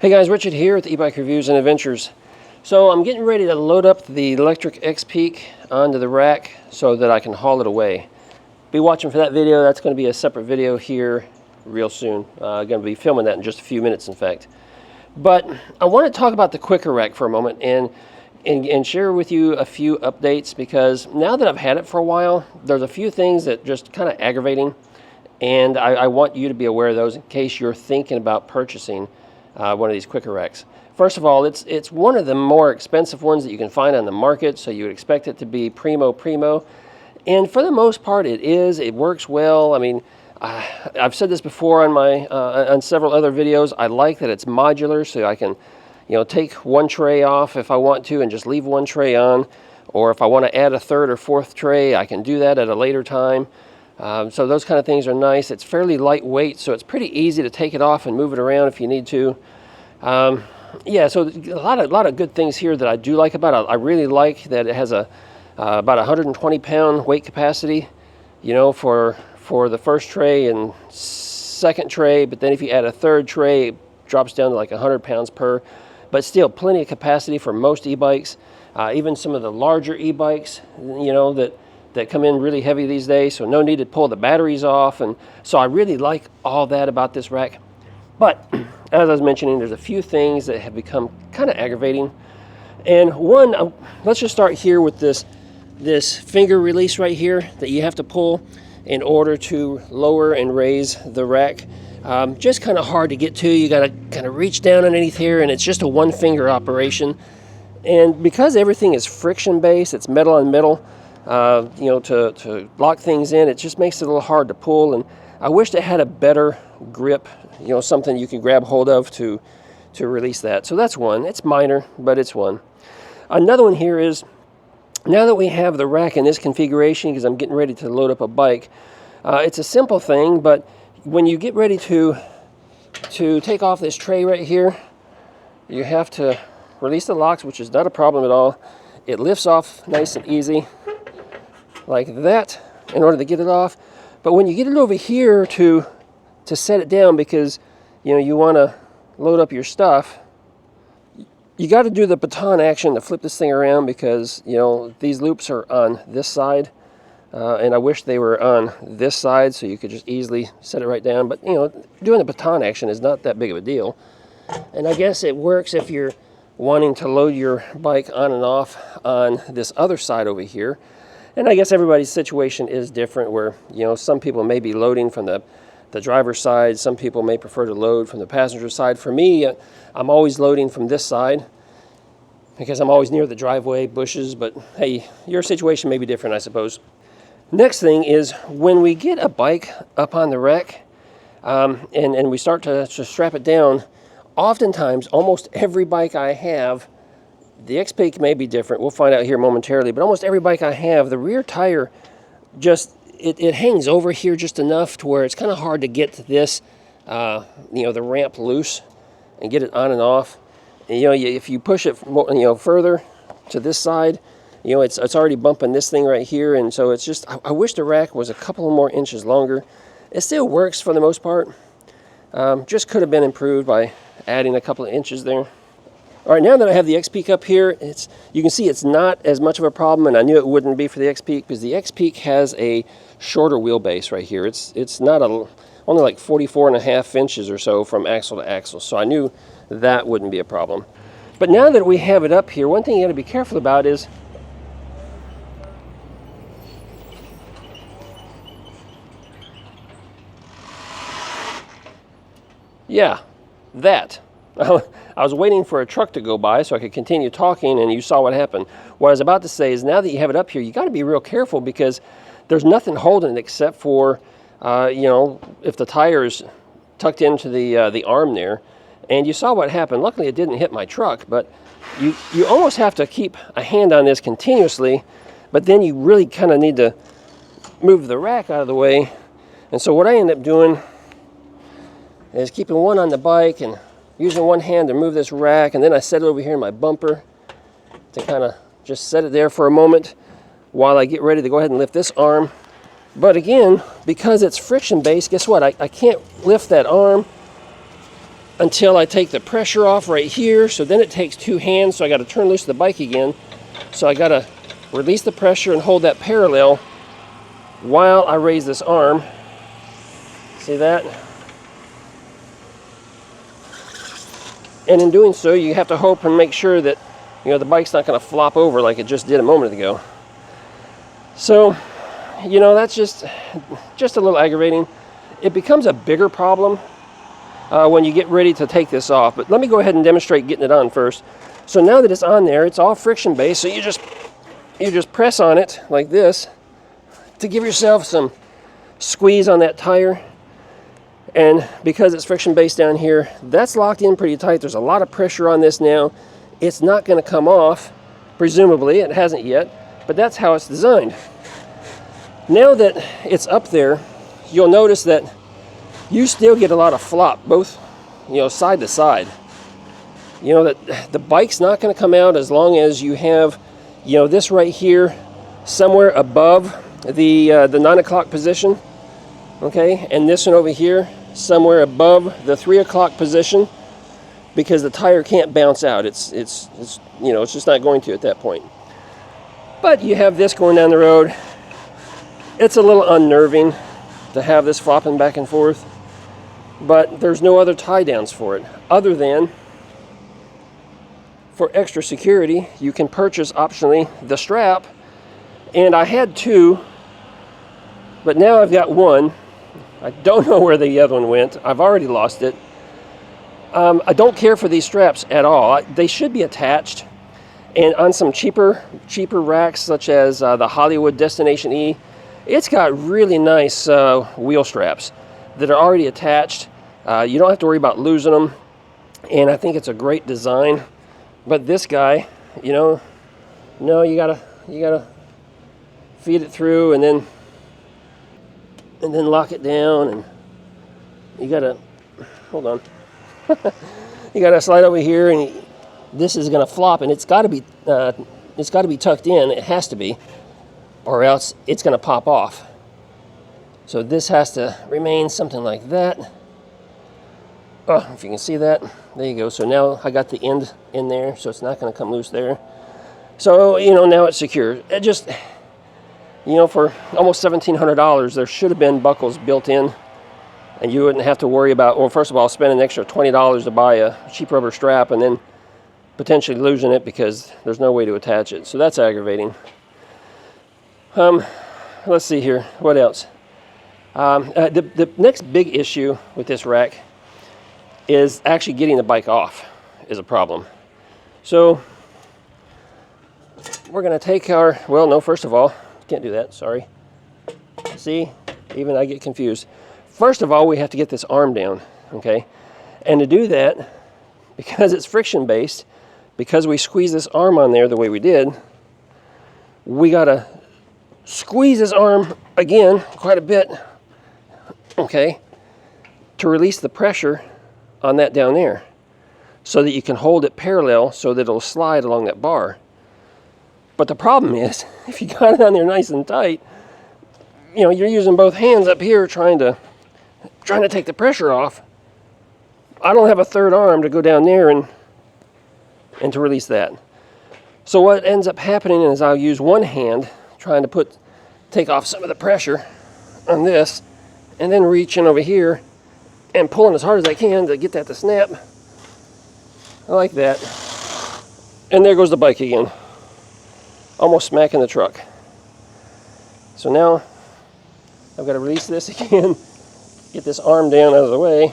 Hey guys, Richard here with eBike Reviews and Adventures. So I'm getting ready to load up the electric X-Peak onto the rack so that I can haul it away. Be watching for that video. That's going to be a separate video here real soon. Going to be filming that in just a few minutes, in fact. But I want to talk about the Quikr Rack for a moment and share with you a few updates, because now that I've had it for a while, there's a few things that just kind of aggravating, and I want you to be aware of those in case you're thinking about purchasing one of these Quikr Racks. First of all, it's one of the more expensive ones that you can find on the market, so you would expect it to be primo. And for the most part, it is. It works well. I mean, I've said this before on my on several other videos. I like that it's modular, so I can, take one tray off if I want to and just leave one tray on. Or if I want to add a third or fourth tray, I can do that at a later time. So those kind of things are nice. It's fairly lightweight, so it's pretty easy to take it off and move it around if you need to. Yeah, so a lot of good things here that I do like about it. I really like that it has a about 120-pound weight capacity, for the first tray and second tray. But then if you add a third tray, it drops down to like 100 pounds per. But still, plenty of capacity for most e-bikes. Even some of the larger e-bikes, that come in really heavy these days, so no need to pull the batteries off. And so I really like all that about this rack. But as I was mentioning, there's a few things that have become kind of aggravating. And one, let's just start here with this finger release right here that you have to pull in order to lower and raise the rack. Just kind of hard to get to. You got to kind of reach down underneath here, and it's just a one finger operation. And because everything is friction based, it's metal on metal, to lock things in, it just makes it a little hard to pull. And I wish it had a better grip, something you can grab hold of to release that. So that's one. It's minor, but it's one. Another one here is, now that we have the rack in this configuration, because I'm getting ready to load up a bike, it's a simple thing, but when you get ready to take off this tray right here, you have to release the locks, which is not a problem at all. It lifts off nice and easy, like that, in order to get it off. But when you get it over here to set it down, because you want to load up your stuff, you got to do the baton action to flip this thing around, because these loops are on this side, and I wish they were on this side so you could just easily set it right down. But doing the baton action is not that big of a deal, and I guess it works if you're wanting to load your bike on and off on this other side over here. And I guess everybody's situation is different, where some people may be loading from the driver's side, some people may prefer to load from the passenger side. For me, I'm always loading from this side because I'm always near the driveway, bushes, but hey, your situation may be different, I suppose. Next thing is, when we get a bike up on the rack and we start to strap it down, oftentimes, almost every bike I have, the X-Peak may be different, we'll find out here momentarily, but almost every bike I have, the rear tire just, it hangs over here just enough to where it's kind of hard to get this, the ramp loose and get it on and off. And, if you push it, further to this side, it's already bumping this thing right here. And so it's just, I wish the rack was a couple more inches longer. It still works for the most part. Just could have been improved by adding a couple of inches there. All right, now that I have the X-Peak up here, you can see it's not as much of a problem, and I knew it wouldn't be for the X-Peak, because the X-Peak has a shorter wheelbase right here. It's not only like 44.5 inches or so from axle to axle, so I knew that wouldn't be a problem. But now that we have it up here, one thing you got to be careful about is, yeah, that. I was waiting for a truck to go by so I could continue talking, and you saw what happened. What I was about to say is, now that you have it up here, you got to be real careful, because there's nothing holding it except for, if the tire is tucked into the arm there. And you saw what happened. Luckily, it didn't hit my truck, but you almost have to keep a hand on this continuously, but then you really kind of need to move the rack out of the way. And so what I end up doing is keeping one on the bike and using one hand to move this rack, and then I set it over here in my bumper to kind of just set it there for a moment while I get ready to go ahead and lift this arm. But again, because it's friction based, guess what? I can't lift that arm until I take the pressure off right here. So then it takes 2 hands, so I got to turn loose the bike again. So I got to release the pressure and hold that parallel while I raise this arm. See that? And in doing so, you have to hope and make sure that, you know, the bike's not going to flop over like it just did a moment ago. So, you know, that's just a little aggravating. It becomes a bigger problem when you get ready to take this off. But let me go ahead and demonstrate getting it on first. So now that it's on there, it's all friction based. So you just press on it like this to give yourself some squeeze on that tire. And because it's friction based down here, that's locked in pretty tight. There's a lot of pressure on this now. It's not going to come off, presumably. It hasn't yet, but that's how it's designed. Now that it's up there, you'll notice that you still get a lot of flop, both, you know, side to side. You know, that the bike's not going to come out as long as you have, you know, this right here somewhere above the 9 o'clock position, okay, and this one over here somewhere above the 3 o'clock position, because the tire can't bounce out. It's you know, it's just not going to at that point. But you have this going down the road. It's a little unnerving to have this flopping back and forth, but there's no other tie downs for it other than, for extra security, you can purchase optionally the strap. And I had 2, but now I've got 1. I don't know where the other one went. I've already lost it. I don't care for these straps at all. They should be attached. And on some cheaper racks, such as the Hollywood Destination E, it's got really nice wheel straps that are already attached. You don't have to worry about losing them. And I think it's a great design. But this guy, you know, no, you gotta feed it through and then lock it down, and you gotta, hold on, you gotta slide over here, and this is gonna flop, and it's gotta be tucked in. It has to be, or else it's gonna pop off. So this has to remain something like that. Oh, if you can see that, there you go. So now I got the end in there, so it's not gonna come loose there. So, you know, now it's secure. It just, you know, for almost $1,700, there should have been buckles built in, and you wouldn't have to worry about, well, first of all, spend an extra $20 to buy a cheap rubber strap and then potentially losing it because there's no way to attach it. So that's aggravating. Let's see here. What else? The next big issue with this rack is actually getting the bike off is a problem. So we're going to take our, well, no, first of all, can't do that, sorry. See, even I get confused. First of all, we have to get this arm down, okay? And to do that, because it's friction based, because we squeeze this arm on there the way we did, we gotta squeeze this arm again quite a bit, okay, to release the pressure on that down there so that you can hold it parallel so that it'll slide along that bar. But the problem is, if you got it on there nice and tight, you know, you're using both hands up here trying to take the pressure off. I don't have a third arm to go down there and to release that. So what ends up happening is I'll use one hand trying to take off some of the pressure on this, and then reaching over here and pulling as hard as I can to get that to snap. I like that. And there goes the bike again. Almost smacking the truck. So now I've got to release this again, get this arm down out of the way,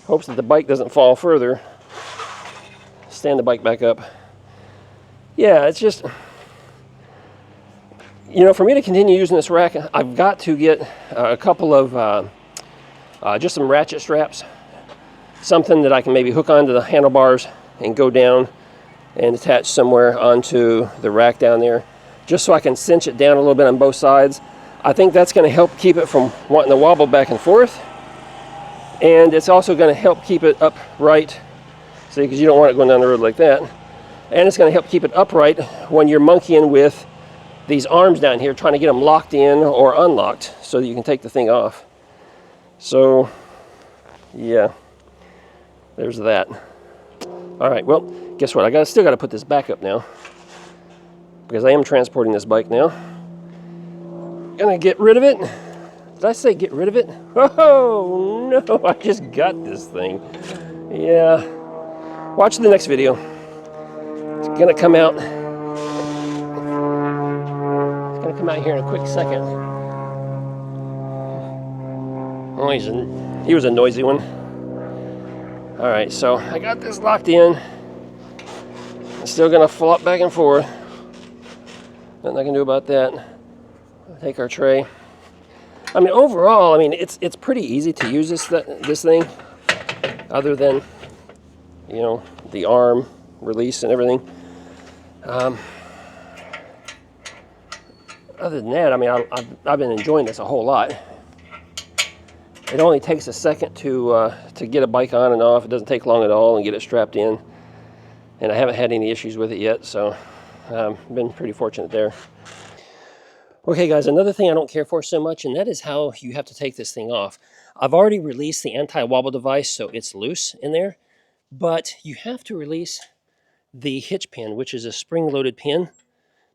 hopes that the bike doesn't fall further, stand the bike back up. Yeah, it's just, you know, for me to continue using this rack, I've got to get a couple of just some ratchet straps, something that I can maybe hook onto the handlebars and go down and attach somewhere onto the rack down there, just so I can cinch it down a little bit on both sides. I think that's going to help keep it from wanting to wobble back and forth, and it's also going to help keep it upright, see, because you don't want it going down the road like that, and it's going to help keep it upright when you're monkeying with these arms down here, trying to get them locked in or unlocked so that you can take the thing off. So, yeah. there's that. All right, well, guess what? Still got to put this back up now because I am transporting this bike now. Gonna get rid of it. Did I say get rid of it? Oh no, I just got this thing. Yeah. Watch the next video. It's gonna come out. It's gonna come out here in a quick second. Oh, he was a noisy one. All right, so I got this locked in. It's still gonna flop back and forth. Nothing I can do about that. I'll take our tray. I mean, overall, I mean, it's pretty easy to use this thing, other than, you know, the arm release and everything. Other than that, I mean, I've been enjoying this a whole lot. It only takes a second to get a bike on and off. It doesn't take long at all, and get it strapped in. And I haven't had any issues with it yet, so been pretty fortunate there. Okay, guys, another thing I don't care for so much, and that is how you have to take this thing off. I've already released the anti-wobble device, so it's loose in there, but you have to release the hitch pin, which is a spring-loaded pin,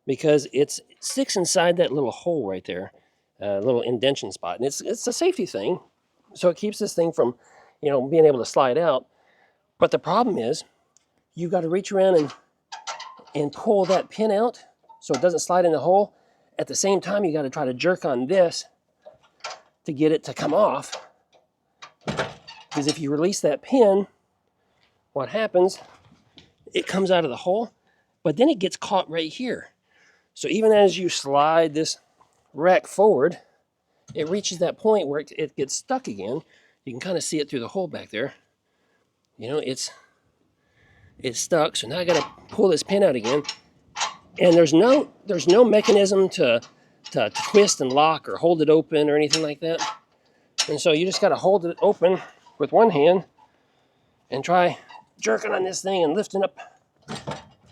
because it sticks inside that little hole right there, little indentation spot, and it's a safety thing, so it keeps this thing from, you know, being able to slide out. But the problem is, you got to reach around and pull that pin out so it doesn't slide in the hole. At the same time, you got to try to jerk on this to get it to come off. Because if you release that pin, what happens, it comes out of the hole, but then it gets caught right here. So even as you slide this rack forward, it reaches that point where it gets stuck again. You can kind of see it through the hole back there. You know, it's stuck, so now I got to pull this pin out again. And there's no mechanism to twist and lock or hold it open or anything like that. And so you just got to hold it open with one hand and try jerking on this thing and lifting up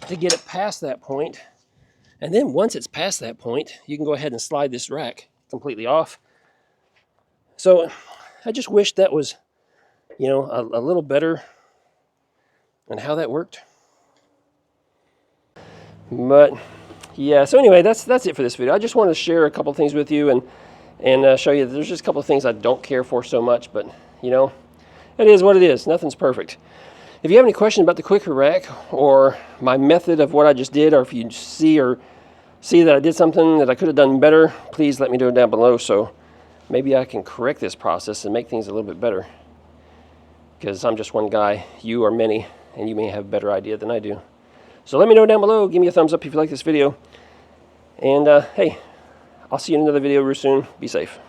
to get it past that point. And then once it's past that point, you can go ahead and slide this rack completely off. So I just wish that was, you know, a little better on how that worked. But yeah, so anyway, that's it for this video. I just wanted to share a couple things with you and show you that there's just a couple of things I don't care for so much, but you know, it is what it is. Nothing's perfect. If you have any questions about the Quikr Rack or my method of what I just did, or if you see that I did something that I could have done better, please let me know down below, so maybe I can correct this process and make things a little bit better. Because I'm just one guy, you are many, and you may have a better idea than I do. So let me know down below. Give me a thumbs up if you like this video. And hey, I'll see you in another video real soon. Be safe.